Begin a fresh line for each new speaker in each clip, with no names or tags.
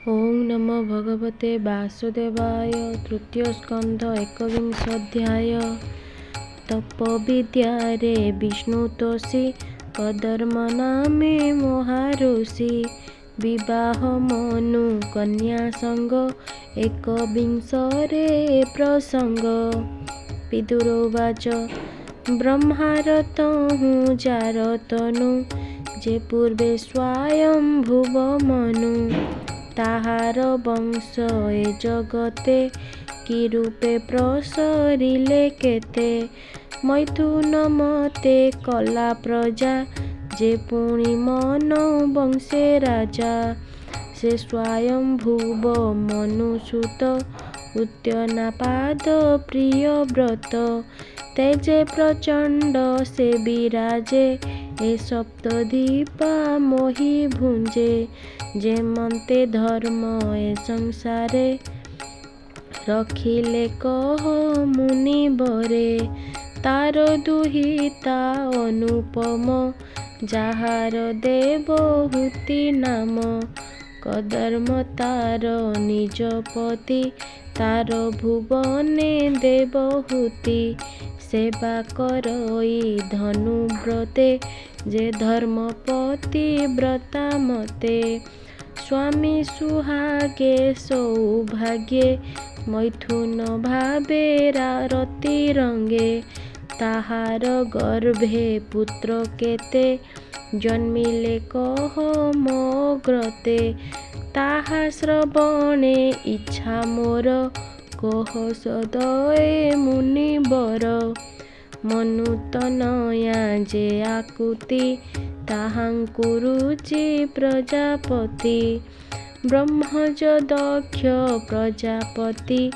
ओं नमो भगवते वासुदेवाय। तृतीय स्कंध एकविंशाध्याय। तप विद्या रे विष्णु तोषी कदर्म नामे महाऋषि। विवाह मनु कन्या संग एकविंश रे प्रसंग। विदुरोवाच ब्रह्मारतहु जारतनु जे पूर्वे स्वयं भुव मनु। ताहार वंश ए जगते कि रूपे प्रसरिले केते। मैथुन मते कला प्रजा जे पुणी मनु वंशे राजा। से स्वयं भुव मनुसुत उद्यनापाद प्रिय व्रत। तेजे प्रचंड से विराजे ए सप्तदीपा मोहि भुंजे। जे मन्ते धर्म ए संसारे रखिले कह मुनि बरे। तार दुहिता अनुपम जाहार देवहूति नाम। कदर्म तार निजपति तार भुवने देवहूति। सेवा करई धनुव्रते जे धर्मपति व्रता मते। स्वामी सुहागे सौभाग्ये मैथुन भावे रति रंगे। ताहार गर्भे पुत्र केते जन्मिले कह मोग्रते। ताहा श्रवणे इच्छा मोर कह सदये मुनिवर। मनुतनया जे आकुति ताहांकु रुचि प्रजापति। ब्रह्मज दक्ष प्रजापति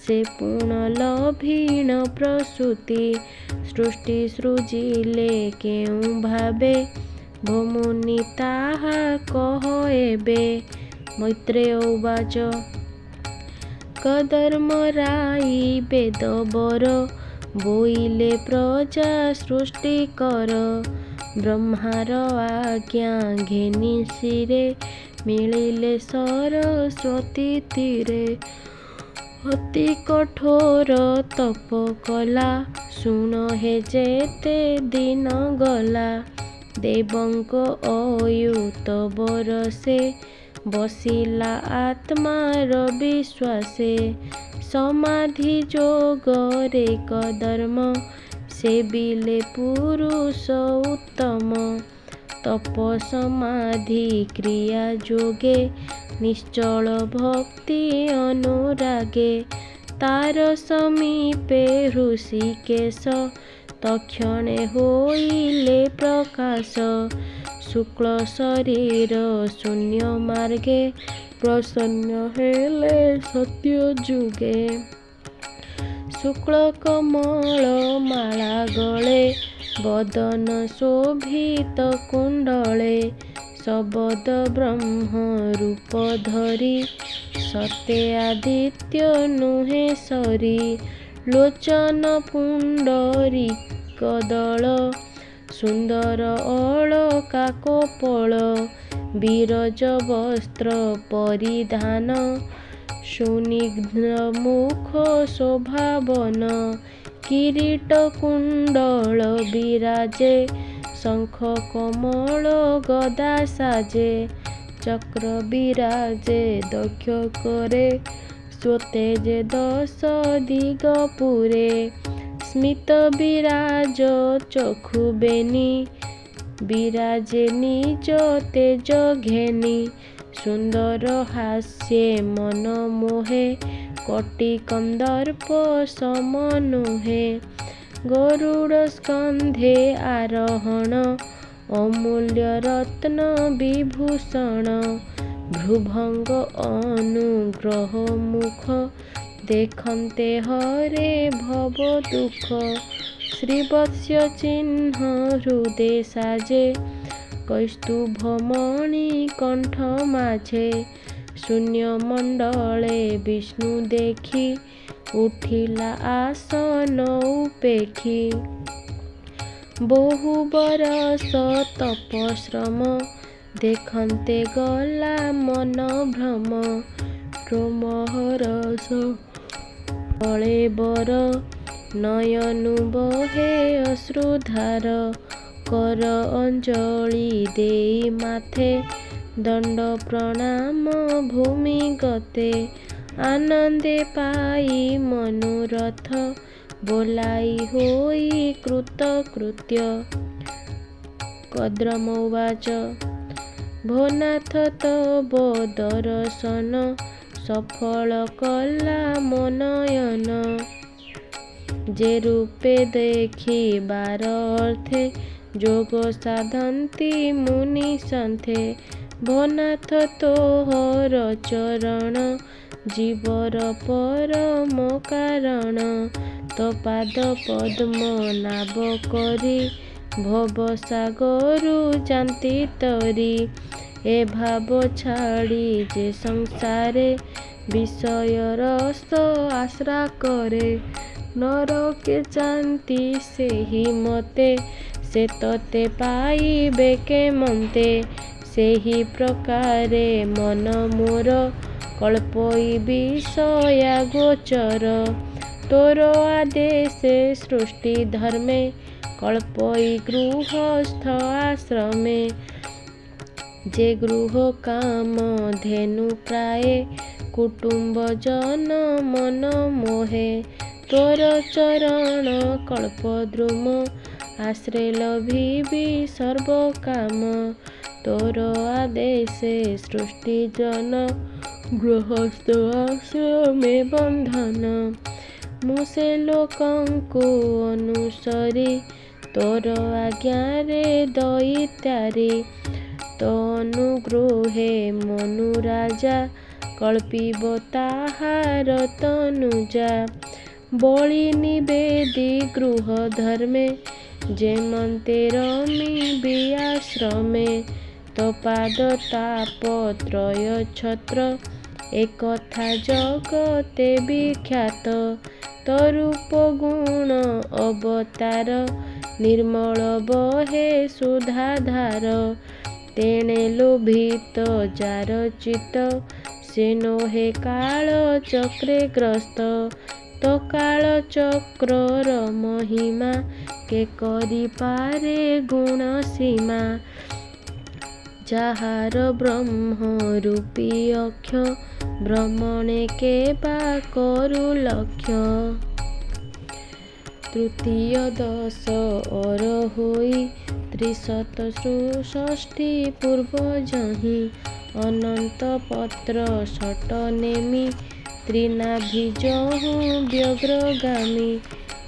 से पुण्यलभीण प्रसूति। सृष्टि सृजिले केउ भावे भमुनि ताहा कह एबे। मैत्रेय उवाच कदर्म राई वेदवर बोइले प्रजा सृष्टि कर। ब्रह्मार आज्ञा घेनि शिरे मिलिले सरस्वती तीरे। अति कठोर तप कला शुण हे जेते दिन गला। देवंक अयुत बरसे बसिला आत्मार विश्वासे। समाधि जोगरे कदर्म सेविले पुरुष उत्तम। तप समाधि क्रिया जोगे निश्चल भक्ति अनुरागे। तार समीपे ऋषिकेश तक्षणे होइले प्रकाश। शुक्ल शरीर शून्य मार्गे प्रसन्न हेले सत्य जुगे। शुक्ल कमल माला गले बदन शोभित कुंडले। शबद ब्रह्म रूप धरी सते आदित्य नुहे सरी। लोचन पुंडरी कदल सुंदर अलका कपोल। विरज वस्त्र परिधान सुनिघ्न मुख शोभावन। किरीट कुंडल विराजे शंख कमल गदा साजे। चक्र विराजे दक्ष करे स्वतेजे दश दिग पुरे। स्मित विराज चक्षु बेनी विराजे निज तेज घेनी। सुंदर हास्ये मन मोहे कोटि कंदर्प समनुहे। गरुड़ स्कंधे आरोहण अमूल्य रत्न विभूषण। भ्रुभंग अनुग्रह मुख देखन्ते हरे भव दुख। श्रीवत्स्य चिन्ह हृदय साजे कौस्तुभमणि कंठ माझे। शून्य मंडले विष्णु देखी उठिला आसन उपेखी। बहु बरस तपश्रम ଦେଖନ୍ତେ ଗଲା ମନ ଭ୍ରମ ପ୍ରୋମହରସ କଳେବର ନୟନୁ ବହେ ଅଶ୍ରୁଧାର କର ଅଞ୍ଜଳି ଦେଇ ମାଥେ ଦଣ୍ଡ ପ୍ରଣାମ ଭୂମି ଗତେ ଆନନ୍ଦେ ପାଇ ମନୋରଥ ବୋଲାଇ ହୋଇ କୃତକୃତ୍ୟ। କଦ୍ରମ ଉବାଚ ଭୋ ନାଥ ତବ ଦର୍ଶନ ସଫଳ କଲା ମୋ ନୟନ ଯେ ରୂପେ ଦେଖିବାର ଅର୍ଥେ ଯୋଗ ସାଧନ୍ତି ମୁନି ସନ୍ଥେ। ଭୋ ନାଥ ତୋହର ଚରଣ ଜୀବର ପରମ କାରଣ ତ ପାଦ ପଦ୍ମ ନାବ କରି ଭବ ସାଗରୁ ଯାନ୍ତି ତରି ଏ ଭାବ ଛାଡ଼ି ଯେ ସଂସାରେ ବିଷୟ ରସ ଆଶ୍ରା କରେ ନରକେ ଯାନ୍ତି ସେହି ମତେ ସେ ତତେ ପାଇବେ କେମନ୍ତେ ସେହି ପ୍ରକାରେ ମନ ମୋର କଳ୍ପଇ ବିଷୟା ଗୋଚର ତୋର ଆଦେଶେ ସୃଷ୍ଟି ଧର୍ମେ କଳ୍ପଇ ଗୃହସ୍ଥ ଆଶ୍ରମେ ଯେ ଗୃହ କାମ ଧେନୁ ପ୍ରାଏ କୁଟୁମ୍ବ ଜନ ମନ ମୋহে ତୋର ଚରଣ କଳ୍ପଦ୍ରୁମ ଆଶ୍ରେ ଲଭିବି ସର୍ବ କାମ ତୋର ଆଦେଶେ ସୃଷ୍ଟି ଜନ ଗୃହସ୍ଥ ଆଶ୍ରମେ ବନ୍ଧନ ମୁଁ ସେ ଲୋକଙ୍କୁ ଅନୁସରି ତୋର ଆଜ୍ଞାରେ ଦଇତାରି ତ ଅନୁଗୃହେ ମନୁ ରାଜା କଳ୍ପିବ ତାହାର ତନୁଜା ବଳି ନିବେଦି ଗୃହ ଧର୍ମେ ଯେମନ୍ତେ ରମିବି ଆଶ୍ରମେ ତ ପାଦ ତାପତ୍ରୟ ଛତ୍ର ଏକଥା ଜଗତେ ବିଖ୍ୟାତ ତ ରୂପ ଗୁଣ ଅବତାର ନିର୍ମଳ ବହେ ସୁଧାଧାର ତେଣେ ଲୋଭିତ ଯାର ଚିତ ସେ ନୋହେ କାଳ ଚକ୍ରେ ଗ୍ରସ୍ତ ତ କାଳ ଚକ୍ରର ମହିମା କେ କରିପାରେ ଗୁଣ ସୀମା ଯାହାର ବ୍ରହ୍ମ ରୂପୀ ଅକ୍ଷ ଭ୍ରମଣେ କେ ବା କରୁ ଲକ୍ଷ୍ୟ। ତୃତୀୟ ଦଶ ଅର ହୋଇ ତ୍ରିଶତ ଷଷ୍ଠୀ ପୂର୍ବ ଯହିଁ ଅନନ୍ତ ପତ୍ର ଶଟ ନେମି ତ୍ରିନାଭି ଯହୁଁ ବ୍ୟଗ୍ରଗାମୀ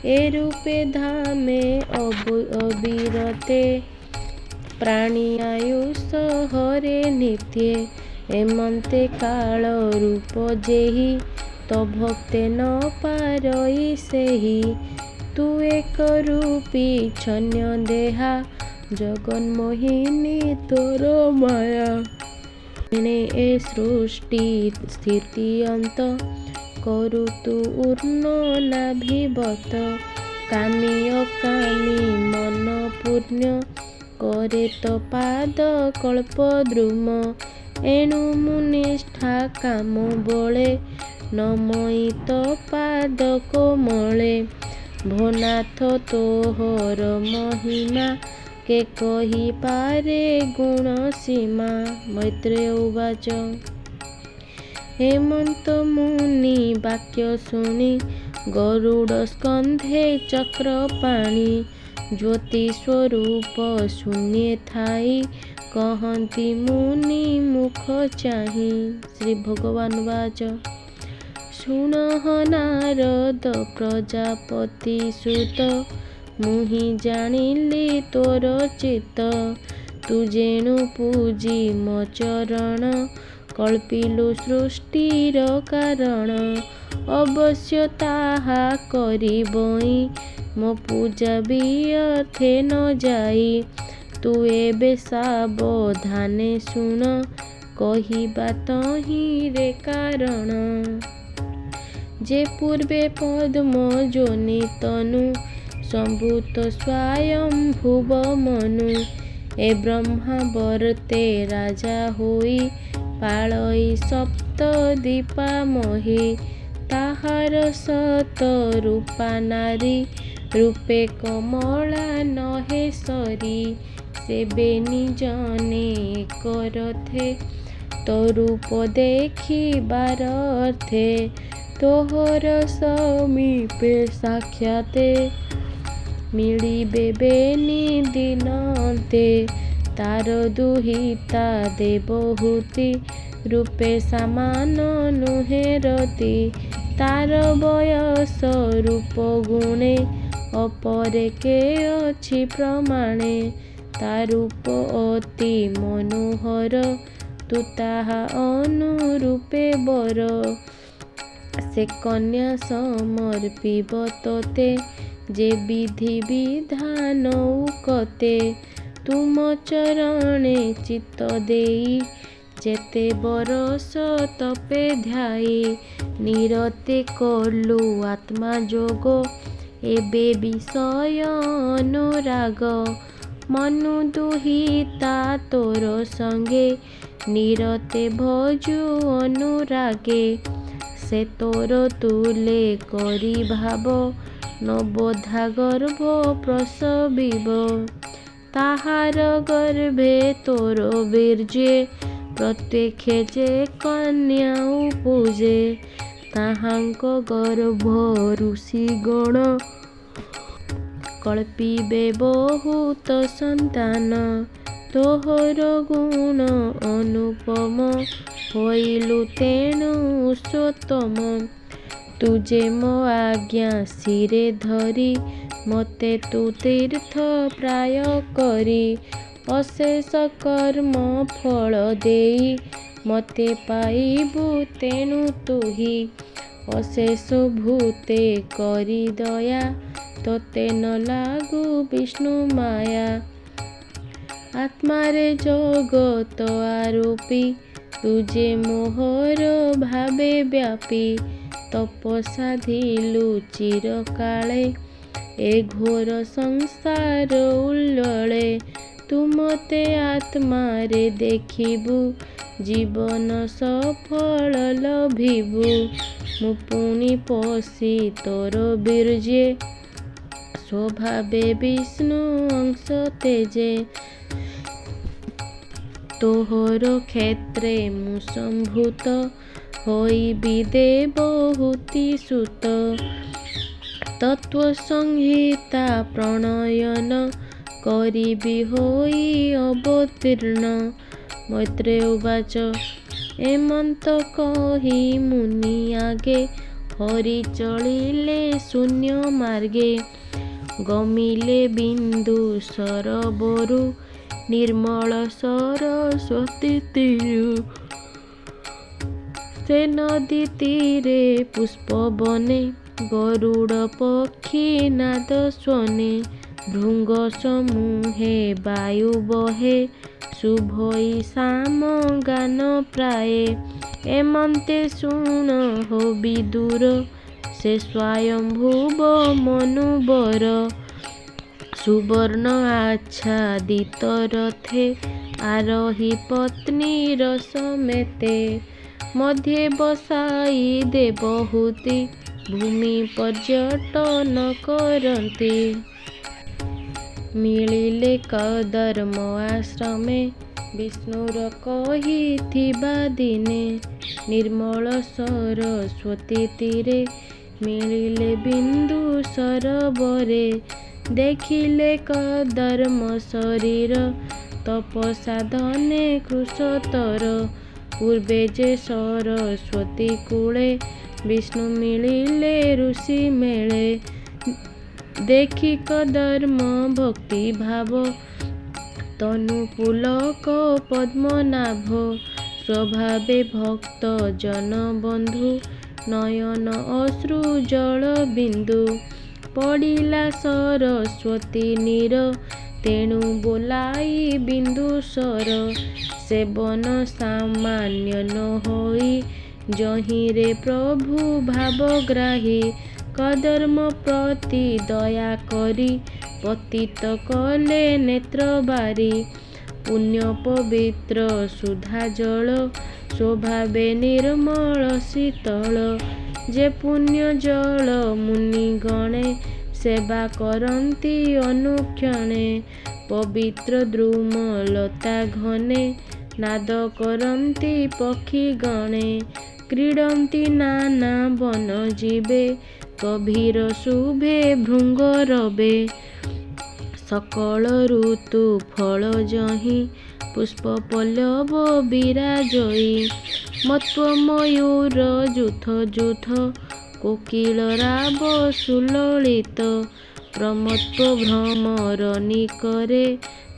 ଏ ରୂପେ ଧାମେ ଅବିରତେ ପ୍ରାଣୀ ଆୟୁଷ ହରେ ନିତ୍ୟେ ଏମନ୍ତେ କାଳ ରୂପ ଯେହି ତ ଭକ୍ତେ ନ ପାରଇ ସେହି ତୁ ଏକ ରୂପୀ ଛନ୍ୟ ଦେହା ଜଗନ୍ମୋହିନୀ ତୋର ମାୟା ଏଣେ ଏ ସୃଷ୍ଟି ସ୍ଥିତି ଅନ୍ତ କରୁ ତୁ ଉର୍ଣ୍ଣ ନାଭିବତ କାମୀ ଅକାମୀ ମନ ପୂର୍ଣ୍ଣ करे ତ ପାଦ କଳ୍ପଦ୍ରୁମ ଏଣୁ ମୁନିଷ୍ଠା କାମ ବଳେ ନମଇ ତ ପାଦ କୋମଳେ ଭୋ ନାଥ ତୋହର ମହିମା କେ କହିପାରେ ଗୁଣ ସୀମା। ମୈତ୍ରେୟ ଉବାଚ ହେମନ୍ତ ମୁନି ବାକ୍ୟ ଶୁଣି ଗରୁଡ଼ ସ୍କନ୍ଧେ ଚକ୍ର ପାଣି ଜ୍ୟୋତି ସ୍ୱରୂପ ଶୂନ୍ୟେ ଥାଇ କହନ୍ତି ମୁନି ମୁଖ ଚାହିଁ। ଶ୍ରୀ ଭଗବାନ ବାଚ ଶୁଣ ନାରଦ ପ୍ରଜାପତି ସୁତ ମୁହିଁ ଜାଣିଲି ତୋର ଚିତ ତୁ ଯେଣୁ ପୂଜି ମୋ ଚରଣ କଳ୍ପିଲୁ ସୃଷ୍ଟିର କାରଣ ଅବଶ୍ୟ ତାହା କରିବଇ ମୋ ପୂଜା ବ୍ୟର୍ଥେ ନ ଯାଇ ତୁ ଏବେ ସାବଧାନେ ଶୁଣ କହିବା ତହିଁରେ କାରଣ ଯେ ପୂର୍ବେ ପଦ୍ମ ଯୋନି ତନୁ ସମ୍ଭୂତ ସ୍ୱୟଂ ଭୁବ ମନୁ ଏ ବ୍ରହ୍ମା ବର୍ତ୍ତେ ରାଜା ହୋଇ ପାଳଇ ସପ୍ତ ଦୀପା ମହି। ତାହାର ସତ ରୂପା ନାରୀ ରୂପେ କମଳା ନହେ ସରି। ସେବେ ନିଜନେ କରଥେ ତୋ ରୂପ ଦେଖିବାର ଅର୍ଥେ। ତୋହର ସମୀପେ ସାକ୍ଷାତେ ମିଳିବେ ବେନି ଦିନନ୍ତେ। ତାର ଦୁହିତା ଦେବହୂତି ରୂପେ ସମାନ ନୁହେଁ ରତି। ତାର ବୟସ ରୂପ ଗୁଣେ ଅପରେ କେ ଅଛି ପ୍ରମାଣେ। ତା ରୂପ ଅତି ମନୋହର ତୁ ତାହା ଅନୁରୂପେ ବର। ସେ କନ୍ୟା ସମର୍ପିବ ତୋତେ ଯେ ବିଧି ବିଧାନ ଉକତେ। ତୁମ ଚରଣେ ଚିତ୍ତ ଦେଇ ଯେତେ ବରଷ ତପେ ଧ୍ୟାଇ। ନିରତେ କଲୁ ଆତ୍ମା ଯୋଗ ଏବେ ବିଷୟ ଅନୁରାଗ। ମନୁ ଦୁହିତା ତୋର ସଙ୍ଗେ ନିରତେ ଭଜୁ ଅନୁରାଗେ। ସେ ତୋର ତୁଲେ କରି ଭାବ ନବୋଧା ଗର୍ଭ ପ୍ରସବିବ। ତାହାର ଗର୍ଭେ ତୋର ବୀର୍ଯ୍ୟେ ପ୍ରତ୍ୟକ୍ଷେ ଯେ କନ୍ୟା ଉପଜେ। ତାହାଙ୍କ ଗର୍ଭ ଋଷିଗଣ କଳ୍ପିବେ ବହୁତ ସନ୍ତାନ। ତୋହର ଗୁଣ ଅନୁପମ ହୋଇଲୁ ତେଣୁ ଉଷୋତ୍ତମ। ତୁ ଯେ ମୋ ଆଜ୍ଞା ଶିରେ ଧରି ମୋତେ ତୁ ତୀର୍ଥ ପ୍ରାୟ କରି। ଅଶେଷ କର୍ମ ଫଳ ଦେଇ ମୋତେ ପାଇବୁ ତେଣୁ ତୁହି। ଅଶେଷ ଭୂତେ କରି ଦୟା ତୋତେ ନ ଲାଗୁ ବିଷ୍ଣୁ ମାୟା। ଆତ୍ମାରେ ଜଗତ ଆରୋପି ତୁ ଯେ ମୋହର ଭାବେ ବ୍ୟାପୀ। ତପ ସାଧିଲୁ ଚିରକାଳେ ଏ ଘୋର ସଂସାର ଉଲ୍ଲଳେ। ତୁ ମୋତେ ଆତ୍ମାରେ ଦେଖିବୁ ଜୀବନ ସଫଳ ଲଭିବୁ। ମୁଁ ପୁଣି ପଶି ତୋର ବୀର୍ଯ୍ୟେ ସ୍ୱଭାବେ ବିଷ୍ଣୁ ଅଂଶ ତେଜେ। ତୋହର କ୍ଷେତ୍ରେ ମୁଁ ସମ୍ଭୂତ ହୋଇବି ଦେବହୂତି ସୁତ। ତତ୍ତ୍ୱ ସଂହିତା ପ୍ରଣୟନ କରିବି ହୋଇ ଅବତୀର୍ଣ୍ଣ। ମୈତ୍ରେୟ ଉବାଚ ଏମନ୍ତ କହି ମୁନି ଆଗେ ହରି ଚଳିଲେ ଶୂନ୍ୟ ମାର୍ଗେ। ଗମିଲେ ବିନ୍ଦୁ ସରୋବରୁ ନିର୍ମଳ ସରସ୍ୱତୀ ତୀରୁ। ସେ ନଦୀ ତୀରେ ପୁଷ୍ପବନେ ଗରୁଡ଼ ପକ୍ଷୀ ନାଦ ସ୍ୱନେ। ଭୃଙ୍ଗ ସମୂହେ ବାୟୁ ବହେ ଶୁଭଇ ସାମ ଗାନ ପ୍ରାୟେ। ଏମନ୍ତେ ଶୁଣ ହୋ ବିଦୁର ସେ ସ୍ୱୟଂଭୁବ ମନୁବର। ସୁବର୍ଣ୍ଣ ଆଚ୍ଛାଦିତ ରଥେ ଆରୋହୀ ପତ୍ନୀର ସମେତେ। ମଧ୍ୟେ ବସାଇ ଦେବହୂତି ଭୂମି ପର୍ଯ୍ୟଟନ କରନ୍ତି। ମିଳିଲେ କଦର୍ମ ଆଶ୍ରମେ ବିଷ୍ଣୁର କହିଥିବା ଦିନେ। ନିର୍ମଳ ସରସ୍ୱତୀ ତୀରେ ମିଳିଲେ ବିନ୍ଦୁ ସରୋବରେ। ଦେଖିଲେ କଦର୍ମ ଶରୀର ତପ ସାଧନେ କୃଶତର। ପୂର୍ବେ ଯେ ସରସ୍ୱତୀ କୂଳେ ବିଷ୍ଣୁ ମିଳିଲେ ଋଷି ମେଳେ। ଦେଖି କଦର୍ମ ଭକ୍ତି ଭାବ ତନୁ ପୁଲକ ପଦ୍ମନାଭ। ସ୍ୱଭାବେ ଭକ୍ତ ଜନ ବନ୍ଧୁ ନୟନ ଅଶ୍ରୁ ଜଳ ବିନ୍ଦୁ। ପଡ଼ିଲା ସରସ୍ୱତୀ ନୀର ତେଣୁ ବୋଲାଇ ବିନ୍ଦୁସର। ସେବନ ସାମାନ୍ୟ ନ ହୋଇ ଯହିଁରେ ପ୍ରଭୁ ଭାବଗ୍ରାହୀ। କଦର୍ମ ପ୍ରତି ଦୟା କରି ପତିତ କଲେ ନେତ୍ର ବାରି। ପୁଣ୍ୟ ପବିତ୍ର ସୁଧା ଜଳ ସ୍ୱଭାବେ ନିର୍ମଳ ଶୀତଳ। ଯେ ପୁଣ୍ୟ ଜଳ ମୁନିଗଣେ ସେବା କରନ୍ତି ଅନୁକ୍ଷଣେ। ପବିତ୍ର ଦ୍ରୁମ ଲତା ଘନେ ନାଦ କରନ୍ତି ପକ୍ଷୀ ଗଣେ। କ୍ରୀଡ଼ନ୍ତି ନାନା ବନ ଜୀବେ ଗଭୀର ଶୁଭେ ଭୃଙ୍ଗ ରବେ। ସକଳ ଋତୁ ଫଳ ଯହିଁ ପୁଷ୍ପ ପଲ୍ଲବ ବିରାଜଇ। ମତ୍ୱ ମୟୂର ଯୂଥ ଯୂଥ କୋକିଳ ରାବ ସୁଲଳିତ। ପ୍ରମତ୍ୱ ଭ୍ରମର ନିକରେ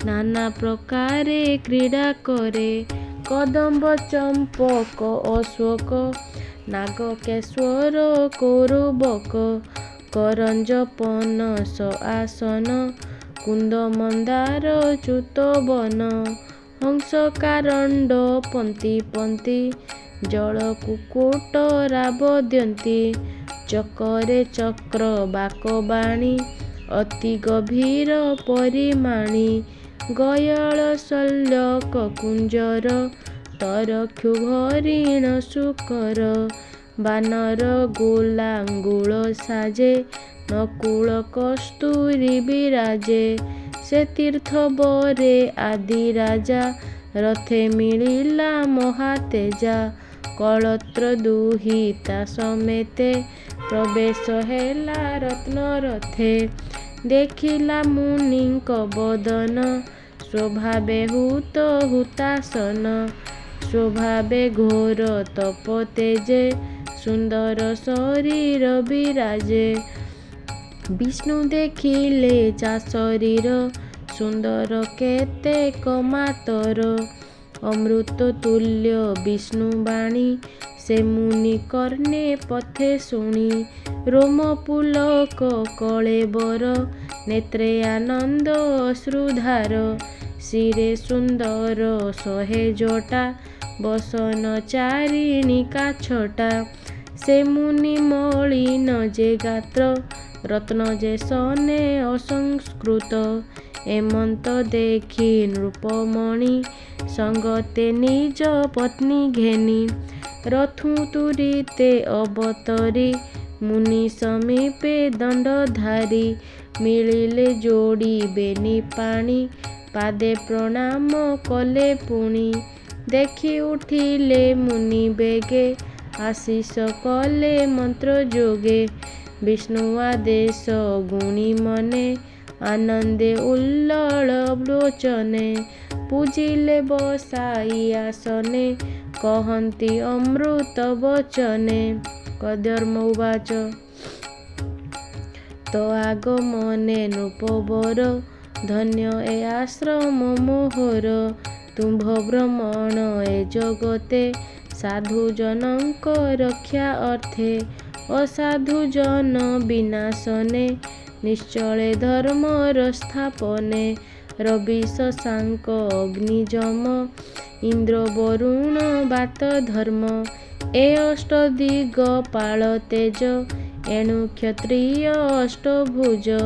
ନାନା ପ୍ରକାରେ କ୍ରୀଡ଼ା କରେ। କଦମ୍ବ ଚମ୍ପକ ଅଶୋକ ନାଗକେଶ୍ୱର କୌରବକ। କରଞ୍ଜ ପନସ ଆସନ କୁନ୍ଦ ମନ୍ଦାର ଚ୍ୟୁତବନ। ହଂସ କାରଣ୍ଡ ପନ୍ତି ପନ୍ତି ଜଳ କୁକୁଟ ରାବ ଦ୍ୟନ୍ତି। ଚକରେ ଚକ୍ର ବାକବାଣୀ ଅତି ଗଭୀର ପରିମାଣୀ। ଗୟଳ ଶଲ୍ୟକ କୁଞ୍ଜର ତରକ୍ଷୁ ହରିଣ ଶୂକର। ବାନର ଗୋଲାଙ୍ଗୁଳ ସାଜେ ନକୁଳ କସ୍ତୁରୀ ବିରାଜେ। ସେ ତୀର୍ଥ ବରେ ଆଦି ରାଜା ରଥେ ମିଳିଲା ମହାତେଜା। କଳତ୍ର ଦୁହିତା ସମେତେ ପ୍ରବେଶ ହେଲା ରତ୍ନ ରଥେ। ଦେଖିଲା ମୁନିଙ୍କ ବଦନ ସ୍ୱଭାବେ ହୂତ ହୁତାସନ। ସ୍ୱଭାବେ ଘୋର ତପ ତେଜେ ସୁନ୍ଦର ଶରୀର ବିରାଜେ। ବିଷ୍ଣୁ ଦେଖିଲେ ଯା ଶରୀର ସୁନ୍ଦର କେତେ କମାତର। ଅମୃତ ତୁଲ୍ୟ ବିଷ୍ଣୁ ବାଣୀ ସେ ମୁନି କର୍ଣ୍ଣେ ପଥେ ଶୁଣି। ରୋମ ପୁଲକ କଳେବର ନେତ୍ରେ ଆନନ୍ଦ ଅଶ୍ରୁଧାର। ଶିରେ ସୁନ୍ଦର ଶହେ ଜଟା ବସନ ଚାରିଣୀ କାଛଟା। ସେ ମୁନି ମଳିନ ଯେ ଗାତ୍ର ରତ୍ନ ଯେ ସନେ ଅସଂସ୍କୃତ। ଏମନ୍ତ ଦେଖି ନୃପମଣି ସଙ୍ଗତେ ନିଜ ପତ୍ନୀ ଘେନି। ରଥୁ ତୁରିତେ ଅବତରି ମୁନି ସମୀପେ ଦଣ୍ଡଧାରୀ। ମିଳିଲେ ଯୋଡ଼ିବେନି ପାଣି ପାଦେ ପ୍ରଣାମ କଲେ ପୁଣି। ଦେଖି ଉଠିଲେ ମୁନି ବେଗେ ଆଶିଷ କଲେ ମନ୍ତ୍ର ଯୋଗେ। ବିଷ୍ଣୁ ଆଦେଶ ଗୁଣି ମନେ ଆନନ୍ଦେ ଉଲ୍ଲଳ ଲୋଚନେ। ପୂଜିଲେ ବସାଇ ଆସନେ କହନ୍ତି ଅମୃତ ବଚନେ। କଦର୍ମ ଉବାଚ ତ ଆଗମନେ ନୃପବର ଧନ୍ୟ ଏ ଆଶ୍ରମ ମୋହର। ତୁମ୍ଭ ଭ୍ରମଣ ଏ ଜଗତେ ସାଧୁଜନଙ୍କ ରକ୍ଷା ଅର୍ଥେ। ଅସାଧୁ ଜନ ବିନାଶନେ ନିଶ୍ଚଳେ ଧର୍ମର ସ୍ଥାପନେ। ରବି ଶଶାଙ୍କ ଅଗ୍ନି ଯମ ଇନ୍ଦ୍ର ବରୁଣ ବାତ ଧର୍ମ। ଏ ଅଷ୍ଟ ଦିଗ ପାଳ ତେଜ ଏଣୁ କ୍ଷତ୍ରିୟ ଅଷ୍ଟଭୁଜ।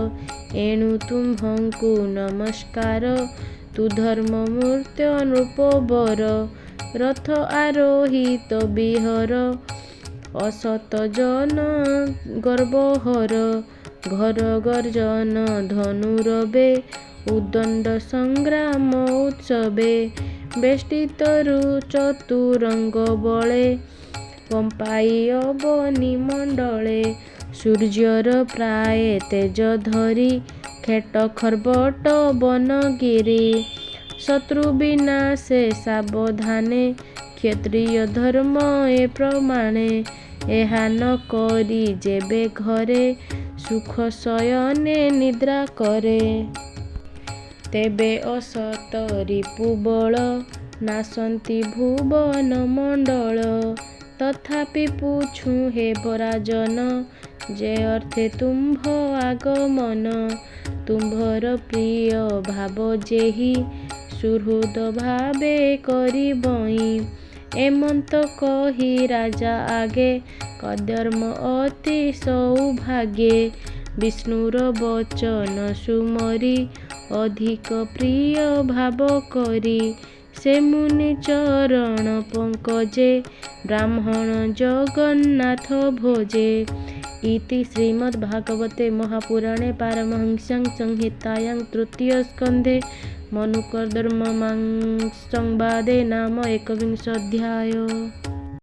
ଏଣୁ ତୁମ୍ଭଙ୍କୁ ନମସ୍କାର ତୁ ଧର୍ମ ମୂର୍ତ୍ତ ନୃପବର। ରଥ ଆରୋହିତ ବିହର ଅସତ ଜନ ଗର୍ବହର। ଘର ଗର୍ଜନ ଧନୁରବେ ଉଦଣ୍ଡ ସଂଗ୍ରାମ ଉତ୍ସବେ। ବେଷ୍ଟିତରୁ ଚତୁରଙ୍ଗ ବଳେ କମ୍ପାଇ ଅବନି ମଣ୍ଡଳେ। ସୂର୍ଯ୍ୟର ପ୍ରାୟ ତେଜ ଧରି ଖେଟ ଖର୍ବଟ ବନଗିରି। ଶତ୍ରୁ ବିନାଶେ ସାବଧାନେ କ୍ଷତ୍ରିୟ ଧର୍ମ ଏ ପ୍ରମାଣେ। ଏହା ନ କରି ଯେବେ ଘରେ ସୁଖ ଶୟନେ ନିଦ୍ରା କରେ। ତେବେ ଅସତ ରିପୁବଳ ନାଶନ୍ତି ଭୁବନ ମଣ୍ଡଳ। ତଥାପି ପୁଛୁ ହେ ରାଜନ ଯେ ଅର୍ଥେ ତୁମ୍ଭ ଆଗମନ। ତୁମ୍ଭର ପ୍ରିୟ ଭାବ ଯେହି ସୁହୃଦ ଭାବେ କରିବଇଁ। ଏମନ୍ତ କହି ରାଜା ଆଗେ କଦର୍ମ ଅତି ସୌଭାଗ୍ୟେ। ବିଷ୍ଣୁର ବଚନ ସୁମରି ଅଧିକ ପ୍ରିୟ ଭାବ କରି ସେ ମୁନି ଚରଣ ପଙ୍କଜେ ବ୍ରାହ୍ମଣ ଜଗନ୍ନାଥ ଭୋଜେ। ଇତି ଶ୍ରୀମଦ୍ଭାଗବତେ ମହାପୁରାଣେ ପାରମହଂସ୍ୟାଂ ସଂହିତାୟାଂ ତୃତୀୟ ସ୍କନ୍ଧେ ମନୁକର୍ଦର୍ମ ସଂବାଦେ ନାମ 11 ଅଧ୍ୟାୟ।